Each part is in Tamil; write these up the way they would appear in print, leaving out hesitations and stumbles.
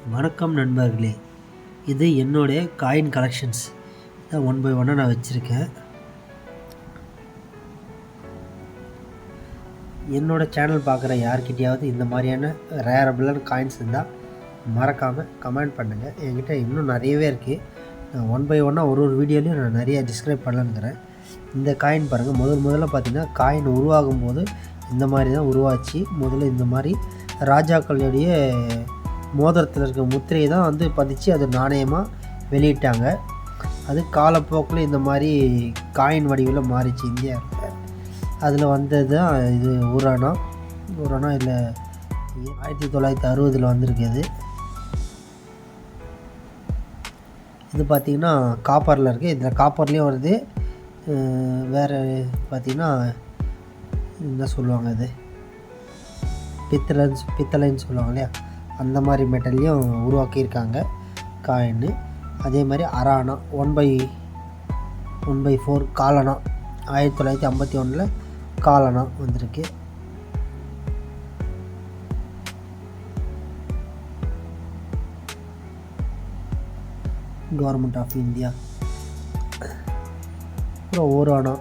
வணக்கம் நண்பர்களே, இது என்னுடைய காயின் கலெக்ஷன்ஸ் தான். ஒன் பை ஒன்னாக நான் வச்சுருக்கேன். என்னோடய சேனல் பார்க்குற யார்கிட்டையாவது இந்த மாதிரியான ரேரபிளான காயின்ஸ் இருந்தால் மறக்காமல் கமெண்ட் பண்ணுங்கள். என்கிட்ட இன்னும் நிறையவே இருக்குது. நான் ஒன் பை ஒன்னாக ஒரு வீடியோலையும் நான் நிறைய டிஸ்கிரைப் பண்ணலான்னுக்கிறேன். இந்த காயின் பாருங்கள், முதல்ல பார்த்திங்கன்னா காயின் உருவாகும் போது இந்த மாதிரி தான் உருவாச்சு. முதல்ல இந்த மாதிரி ராஜாக்களுடைய மோதிரத்தில் இருக்க முத்திரையை தான் பதிச்சு அது நாணயமாக வெளியிட்டாங்க. அது காலப்போக்கில் இந்த மாதிரி காயின் வடிவில் மாறிச்சு இந்தியாவில். அதில் வந்தது தான் இது உரானா இல்லை 1960 வந்திருக்குது. இது பார்த்திங்கன்னா காப்பரில் இருக்குது. இதில் காப்பர்லேயும் வருது. வேறு பார்த்திங்கன்னா என்ன சொல்லுவாங்க, இது பித்தளைன்னு சொல்லுவாங்க இல்லையா, அந்த மாதிரி மெட்டல்லையும் உருவாக்கியிருக்காங்க காயின். அதே மாதிரி அரானா 1/4 காலனா 1951 காலனா வந்திருக்கு. Government of India. அப்புறம் ஓரானா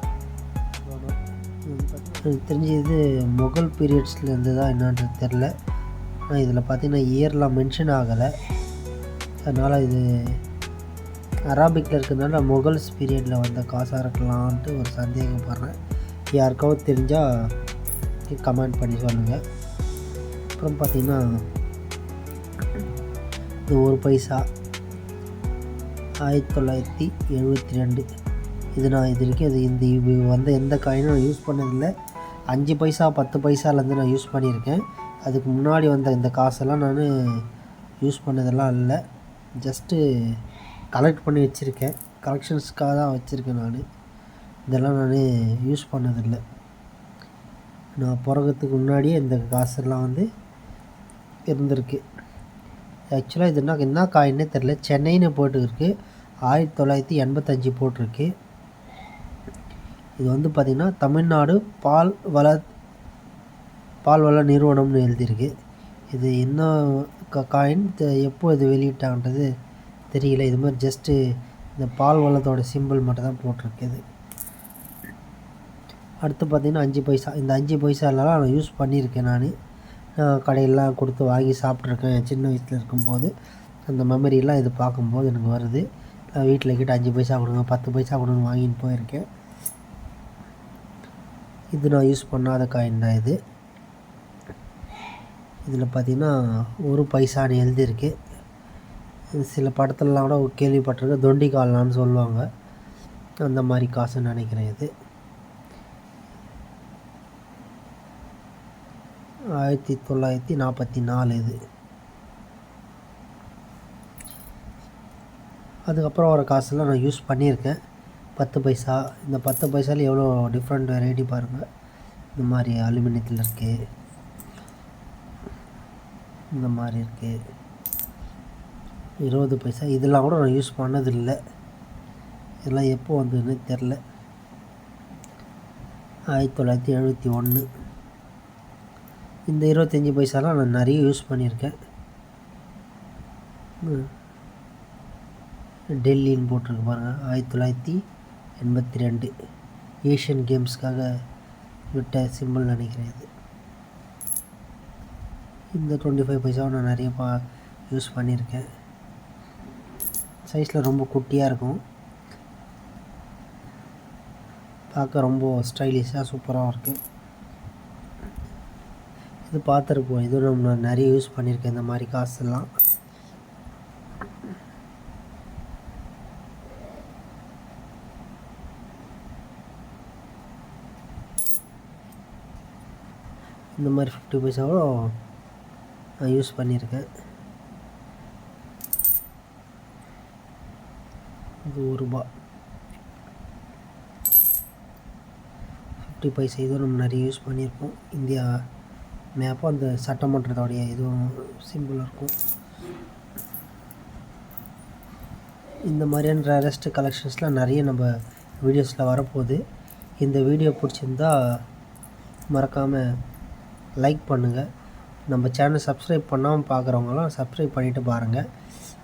எனக்கு தெரிஞ்சு இது முகல் பீரியட்ஸ்லேருந்து தான் என்னன்றது தெரில. ஆனால் இதில் பார்த்திங்கன்னா இயர்லாம் மென்ஷன் ஆகலை. அதனால் இது அராபிக்கில் இருக்கிறதுனால முகல்ஸ் பீரியடில் வந்த காசாக இருக்கலான்ட்டு ஒரு சந்தேகப்படுறேன். யாருக்காவது தெரிஞ்சால் கமெண்ட் பண்ணி சொல்லுங்கள். அப்புறம் பார்த்திங்கன்னா இது 1 பைசா 1972. இது நான் இது வரைக்கும் இது வந்து எந்த காயினும் நான் யூஸ் பண்ணதில்லை. 5 பைசா 10 பைசாலேருந்து நான் யூஸ் பண்ணியிருக்கேன். அதுக்கு முன்னாடி வந்த இந்த காசெல்லாம் நான் யூஸ் பண்ணதெல்லாம் இல்லை. ஜஸ்ட்டு கலெக்ட் பண்ணி வச்சுருக்கேன். கலெக்ஷன்ஸ்க்காக தான் வச்சுருக்கேன். நான் இதெல்லாம் நான் யூஸ் பண்ணதில்லை. நான் பிறகுறதுக்கு முன்னாடியே இந்த காசெல்லாம் இருந்திருக்கு. ஆக்சுவலாக இது என்ன காயின்னே தெரில. சென்னைன்னு போட்டுருக்கு. 1985 போட்டிருக்கு. இது பார்த்திங்கன்னா தமிழ்நாடு பால் வள நிறுவனம்னு எழுதியிருக்கு. இது என்ன காயின், எப்போ இது வெளியிட்டாங்கன்றது தெரியல. இது மாதிரி ஜஸ்ட்டு இந்த பால் வளத்தோட சிம்பிள் மட்டும் தான் போட்டிருக்குது. அடுத்து பார்த்திங்கன்னா 5 பைசா. இந்த 5 பைசாலாம் நான் யூஸ் பண்ணியிருக்கேன். நான் கடையெல்லாம் கொடுத்து வாங்கி சாப்பிட்ருக்கேன் சின்ன வயசில் இருக்கும்போது. அந்த மெமரிலாம் இது பார்க்கும்போது எனக்கு வருது. நான் வீட்டில் கிட்ட 5 பைசா கொடுங்க 10 பைசா கொடுங்க வாங்கின்னு போயிருக்கேன். இது நான் யூஸ் பண்ணாத காயின் தான். இதில் பார்த்திங்கன்னா 1 பைசான்னு எழுதியிருக்கு. சில படத்துலலாம் கூட கேள்விப்பட்டிருக்கு. தொண்டி கால்னான்னு சொல்லுவாங்க. அந்த மாதிரி காசுன்னு நினைக்கிறேன். இது 1944. இது அதுக்கப்புறம் வர காசெல்லாம் நான் யூஸ் பண்ணியிருக்கேன். 10 பைசா. இந்த 10 பைசாவில் எவ்வளோ டிஃப்ரெண்ட் வெரைட்டி பாருங்கள். இந்த மாதிரி அலுமினியத்தில் இருக்குது, இந்த மாதிரி இருக்குது. 20 பைசா. இதெல்லாம் கூட நான் யூஸ் பண்ணதில்லை. இதெல்லாம் எப்போ வந்ததுன்னு தெரில. 1971. இந்த 25 பைசாலாம் நான் நிறைய யூஸ் பண்ணியிருக்கேன். டெல்லின்னு போட்டிருக்கு பாருங்கள். 1982 ஏஷியன் கேம்ஸ்க்காக விட்ட சிம்பிள் நினைக்கிறேன். இந்த 25 பைசாவை நான் நிறைய யூஸ் பண்ணியிருக்கேன். சைஸில் ரொம்ப குட்டியாக இருக்கும். பார்க்க ரொம்ப ஸ்டைலிஷாக சூப்பராக இருக்குது. இது பார்த்துருப்போம். இதுவும் நான் நிறைய யூஸ் பண்ணியிருக்கேன் இந்த மாதிரி காசெல்லாம். இந்த மாதிரி 50 பைசாவும் நான் யூஸ் பண்ணியிருக்கேன். இது ₹1 50 பைசா. இதுவும் நம்ம நிறைய யூஸ் பண்ணியிருப்போம். இந்தியா மேப்பும் அந்த சட்டமன்றத்தோடைய இதுவும் சிம்பிள் இருக்கும். இந்த மாதிரியான ரேரஸ்ட் கலெக்ஷன்ஸ்லாம் நிறைய நம்ம வீடியோஸில் வரப்போகுது. இந்த வீடியோ பிடிச்சிருந்தா மறக்காமல் லைக் பண்ணுங்கள். நம்ம சேனல் சப்ஸ்கிரைப் பண்ணாமல் பார்க்குறவங்களாம் சப்ஸ்கிரைப் பண்ணிவிட்டு பாருங்கள்.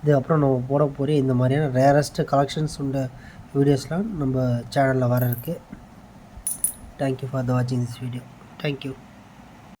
இது அப்புறம் நம்ம போட போகிற இந்த மாதிரியான ரேரஸ்ட்டு கலெக்ஷன்ஸ் உள்ள வீடியோஸ்லாம் நம்ம சேனலில் வர இருக்குது. தேங்க்யூ ஃபார் த வாட்சிங் திஸ் வீடியோ. தேங்க்யூ.